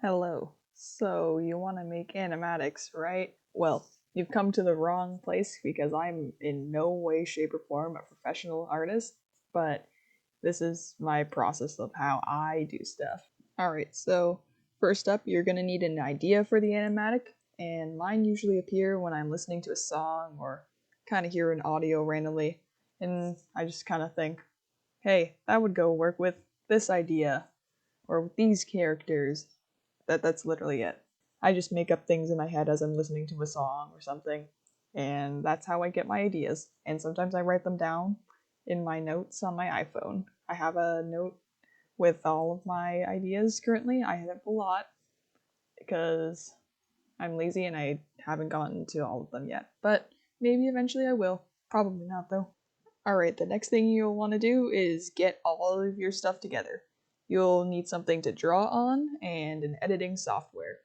Hello. So you want to make animatics, right? Well, you've come to the wrong place because I'm in no way, shape, or form a professional artist, but this is my process of how I do stuff. Alright, so first up, you're going to need an idea for the animatic, and mine usually appear when I'm listening to a song or kind of hear an audio randomly, and I just kind of think, hey, that would go work with this idea, or with these characters. That's literally it. I just make up things in my head as I'm listening to a song or something, and that's how I get my ideas. And sometimes I write them down in my notes on my iPhone. I have a note with all of my ideas currently. I have a lot because I'm lazy and I haven't gotten to all of them yet. But maybe eventually I will. Probably not though. Alright, the next thing you'll want to do is get all of your stuff together. You'll need something to draw on and an editing software.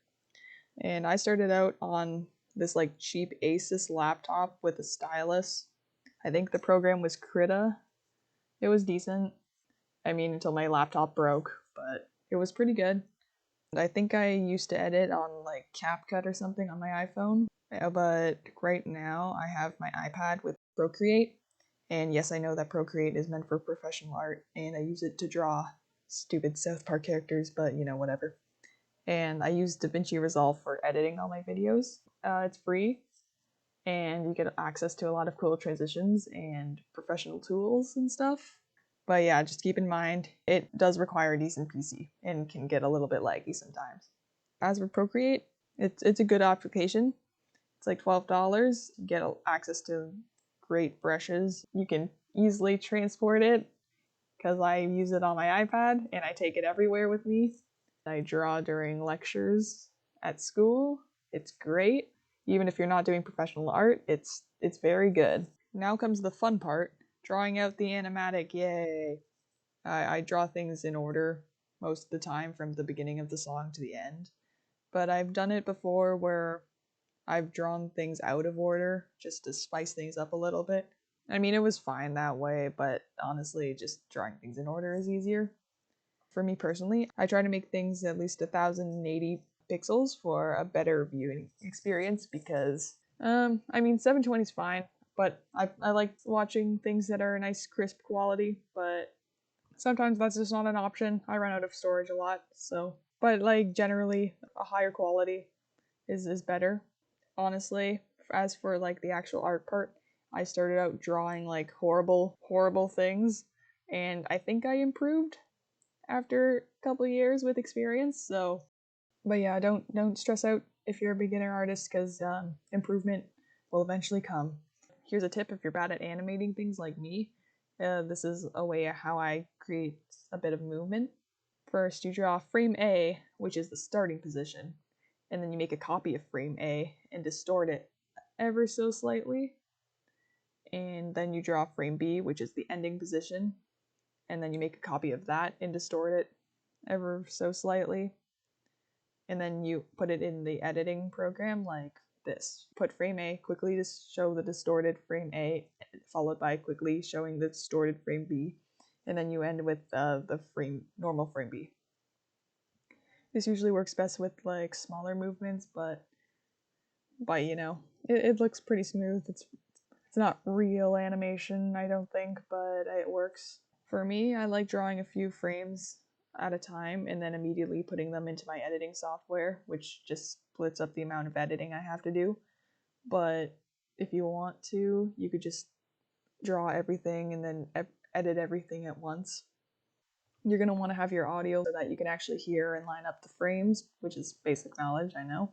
And I started out on this like cheap Asus laptop with a stylus. I think the program was Krita. It was decent. I mean, until my laptop broke, but it was pretty good. I think I used to edit on like CapCut or something on my iPhone. But right now I have my iPad with Procreate. And yes, I know that Procreate is meant for professional art, and I use it to draw stupid South Park characters, but whatever. And I use DaVinci Resolve for editing all my videos. It's free, and you get access to a lot of cool transitions and professional tools and stuff. But yeah, just keep in mind, it does require a decent PC and can get a little bit laggy sometimes. As for Procreate, it's a good application. It's like $12. You get access to great brushes. You can easily transport it because I use it on my iPad and I take it everywhere with me. I draw during lectures at school. It's great. Even if you're not doing professional art, it's very good. Now comes the fun part, drawing out the animatic. Yay. I draw things in order most of the time from the beginning of the song to the end. But I've done it before where I've drawn things out of order just to spice things up a little bit. I mean, it was fine that way, but honestly, just drawing things in order is easier. For me personally, I try to make things at least 1080 pixels for a better viewing experience because, I mean, 720 is fine, but I like watching things that are nice, crisp quality, but sometimes that's just not an option. I run out of storage a lot, so. But, like, generally, a higher quality is better, honestly. As for, like, the actual art part, I started out drawing, like, horrible things, and I think I improved after a couple years with experience. So, but yeah, don't stress out if you're a beginner artist because improvement will eventually come. Here's a tip: if you're bad at animating things like me, this is a way how I create a bit of movement. First, you draw frame A, which is the starting position, and then you make a copy of frame A and distort it ever so slightly. And then you draw frame B, which is the ending position, and then you make a copy of that and distort it ever so slightly. And then you put it in the editing program like this. Put frame A quickly to show the distorted frame A, followed by quickly showing the distorted frame B, and then you end with the normal frame B. This usually works best with like smaller movements, but it looks pretty smooth. It's not real animation, I don't think, but it works. For me, I like drawing a few frames at a time and then immediately putting them into my editing software, which just splits up the amount of editing I have to do. But if you want to, you could just draw everything and then edit everything at once. You're going to want to have your audio so that you can actually hear and line up the frames, which is basic knowledge, I know.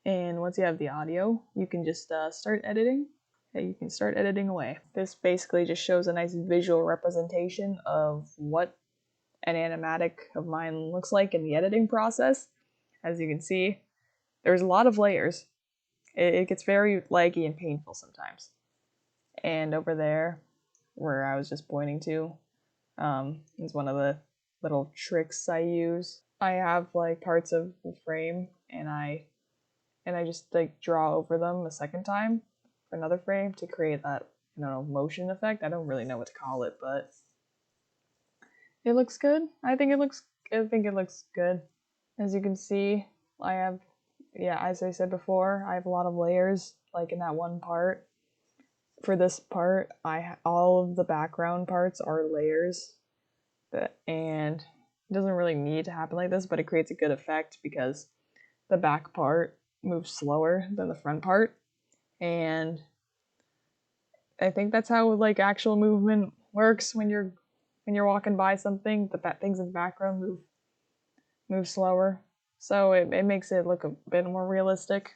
And once you have the audio, you can just start editing. Yeah, you can start editing away. This basically just shows a nice visual representation of what an animatic of mine looks like in the editing process. As you can see, there's a lot of layers. It gets very laggy and painful sometimes. And over there, where I was just pointing to, is one of the little tricks I use. I have like parts of the frame, and I just like draw over them a second time for another frame to create that motion effect. I don't really know what to call it, but it looks good. I think it looks good. As you can see, I have, yeah, as I said before, I have a lot of layers, like in that one part. For this part, all of the background parts are layers, and it doesn't really need to happen like this, but it creates a good effect because the back part moves slower than the front part, and I think that's how like actual movement works when you're walking by something. The things in the background move slower, so it makes it look a bit more realistic.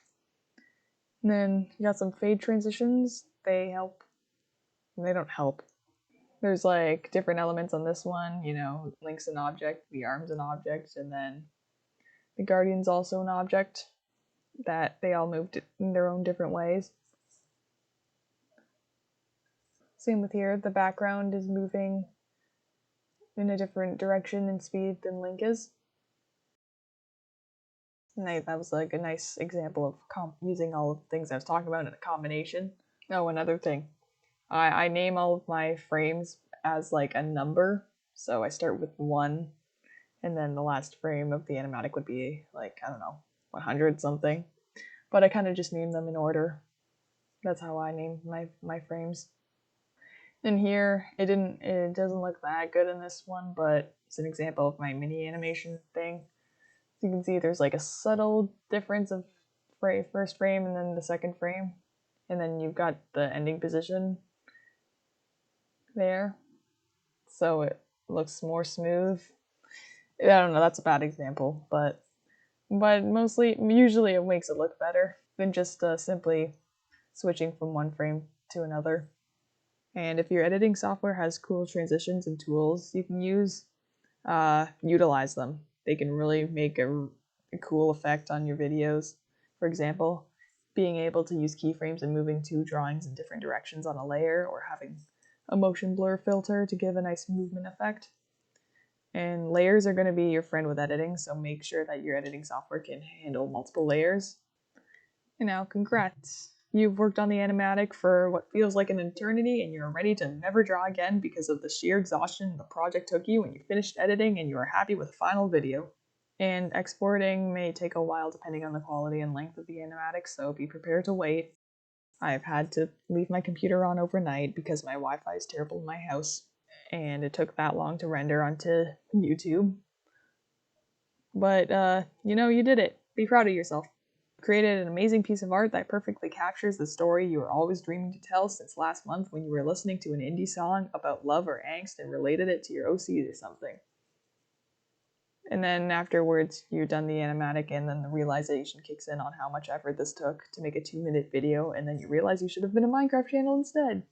And then you got some fade transitions. They help. They don't help. There's like different elements on this one. You know, Link's an object, the arm's an object, and then the Guardian's also an object. That they all moved in their own different ways. Same with here. The background is moving in a different direction and speed than Link is. And that was like a nice example of using all of the things I was talking about in a combination. Oh, another thing. I name all of my frames as like a number. So I start with 1, and then the last frame of the animatic would be like, I don't know, 100 something. But I kind of just name them in order. That's how I name my frames. And here, it doesn't look that good in this one, but it's an example of my mini animation thing. So you can see there's like a subtle difference of first frame and then the second frame. And then you've got the ending position there. So it looks more smooth. I don't know, that's a bad example, but usually it makes it look better than just simply switching from one frame to another. And if your editing software has cool transitions and tools you can use, utilize them. They can really make a cool effect on your videos. For example, being able to use keyframes and moving 2 drawings in different directions on a layer, or having a motion blur filter to give a nice movement effect. And layers are going to be your friend with editing, so make sure that your editing software can handle multiple layers. And now, congrats! You've worked on the Animatic for what feels like an eternity, and you're ready to never draw again because of the sheer exhaustion the project took you when you finished editing and you are happy with the final video. And exporting may take a while depending on the quality and length of the Animatic, so be prepared to wait. I've had to leave my computer on overnight because my Wi-Fi is terrible in my house, and it took that long to render onto YouTube. But, you did it. Be proud of yourself. Created an amazing piece of art that perfectly captures the story you were always dreaming to tell since last month when you were listening to an indie song about love or angst and related it to your OCs or something. And then afterwards, you're done the animatic, and then the realization kicks in on how much effort this took to make a 2-minute video, and then you realize you should have been a Minecraft channel instead.